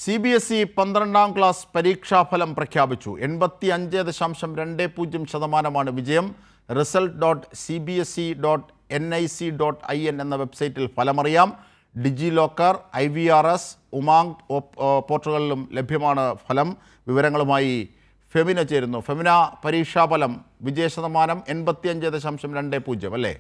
CBSE 12ാം class പരീക്ഷാഫലം പ്രഖ്യാപിച്ചു. 85.20% വിജയം. result.cbse.nic.in എന്ന വെബ്സൈറ്റിൽ ഫലമറിയാം. ഡിജി ലോക്കർ, IVRS, ഉമാങ് പോർട്ടലുകളിലും ലഭ്യമാണ് ഫലം. വിവരങ്ങളുമായി ഫെമിന ചേരുന്നു. ഫെമിന, പരീക്ഷാഫലം വിജയശതമാനം 85.20 അല്ലേ?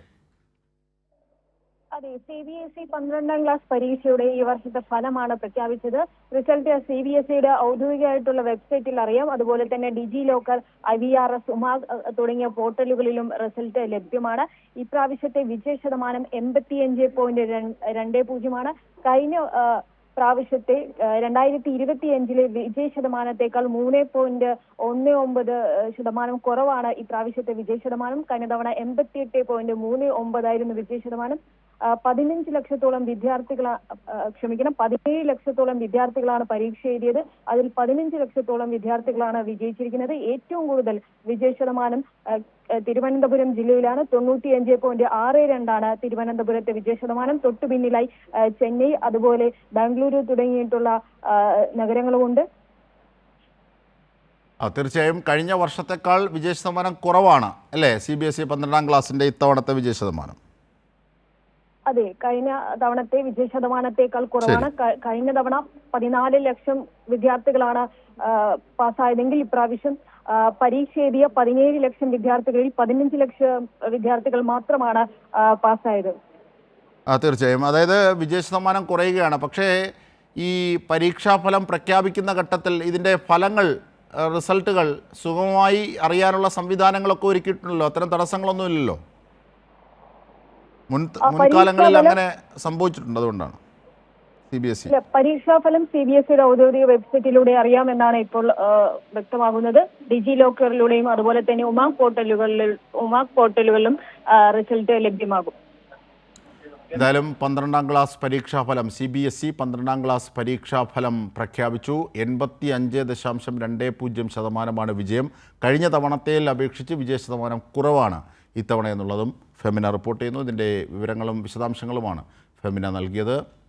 അതെ, CBSE 12ാം ക്ലാസ് പരീക്ഷയുടെ ഈ വർഷത്തെ ഫലമാണ് പ്രഖ്യാപിച്ചത്. റിസൾട്ട് CBSEയുടെ ഔദ്യോഗികമായിട്ടുള്ള വെബ്സൈറ്റിൽ അറിയാം. അതുപോലെ തന്നെ ഡിജി ലോക്കർ, IVRS, ഉമാഗ് തുടങ്ങിയ പോർട്ടലുകളിലും റിസൾട്ട് ലഭ്യമാണ്. ഇപ്രാവശ്യത്തെ വിജയശതമാനം 85.20 കഴിഞ്ഞ പ്രാവശ്യത്തെ 2025 വിജയശതമാനത്തേക്കാൾ 3.19% കുറവാണ് ഇപ്രാവശ്യത്തെ വിജയശതമാനം. കഴിഞ്ഞ തവണ 88.39 വിജയശതമാനം. 15 ലക്ഷത്തോളം 17 ലക്ഷത്തോളം വിദ്യാർത്ഥികളാണ് പരീക്ഷ എഴുതിയത്. അതിൽ 15 ലക്ഷത്തോളം വിദ്യാർത്ഥികളാണ് വിജയിച്ചിരിക്കുന്നത്. ഏറ്റവും കൂടുതൽ വിജയശതമാനം തിരുവനന്തപുരം ജില്ലയിലാണ്. 95.62 തിരുവനന്തപുരത്തെ വിജയശതമാനം. തൊട്ടു പിന്നിലായി ചെന്നൈ, അതുപോലെ ബാംഗ്ലൂരു തുടങ്ങിയിട്ടുള്ള നഗരങ്ങളുമുണ്ട്. തീർച്ചയായും കഴിഞ്ഞ വർഷത്തെക്കാൾ വിജയശതമാനം കുറവാണ് അല്ലേ CBSE 12ാം ക്ലാസ്സിൻ്റെ ഇത്തവണത്തെ വിജയശതമാനം? അതെ, കഴിഞ്ഞ തവണത്തെ വിജയശതമാനത്തേക്കാൾ കുറവാണ്. കഴിഞ്ഞ തവണ 14 ലക്ഷം വിദ്യാർത്ഥികളാണ് പാസ്സായതെങ്കിൽ ഇപ്രാവശ്യം പരീക്ഷ എഴുതിയ 17 ലക്ഷം വിദ്യാർത്ഥികളിൽ 15 ലക്ഷം വിദ്യാർത്ഥികൾ മാത്രമാണ് പാസ്സായത്. തീർച്ചയായും, അതായത് വിജയശതമാനം കുറയുകയാണ്. പക്ഷേ ഈ പരീക്ഷാഫലം പ്രഖ്യാപിക്കുന്ന ഘട്ടത്തിൽ ഇതിൻ്റെ ഫലങ്ങൾ, റിസൾട്ടുകൾ സുഗമമായി അറിയാനുള്ള സംവിധാനങ്ങളൊക്കെ ഒരുക്കിയിട്ടുണ്ടല്ലോ? അത്തരം തടസ്സങ്ങളൊന്നുമില്ലല്ലോ? മുൻകാലങ്ങളിൽ അങ്ങനെ സംഭവിച്ചിട്ടുണ്ട്, അതുകൊണ്ടാണ് CBSE. പരീക്ഷാഫലം CBSEയുടെ ഔദ്യോഗിക വെബ്സൈറ്റിലൂടെ അറിയാമെന്നാണ് ഇപ്പോൾ വ്യക്തമാകുന്നത്. ഡിജി ലോക്കറിലൂടെയും അതുപോലെ തന്നെ ഉമാങ് പോർട്ടലുകളിലും റിസൾട്ട് ലഭ്യമാകും. എന്തായാലും 12ാം ക്ലാസ് പരീക്ഷാഫലം, CBSE 12ാം ക്ലാസ് പരീക്ഷാഫലം പ്രഖ്യാപിച്ചു. 85.20% വിജയം. കഴിഞ്ഞ തവണത്തേൽ അപേക്ഷിച്ച് വിജയശതമാനം കുറവാണ് ഇത്തവണ എന്നുള്ളതും ഫെമിന റിപ്പോർട്ട് ചെയ്യുന്നു. ഇതിൻ്റെ വിവരങ്ങളും വിശദാംശങ്ങളുമാണ് ഫെമിന നൽകിയത്.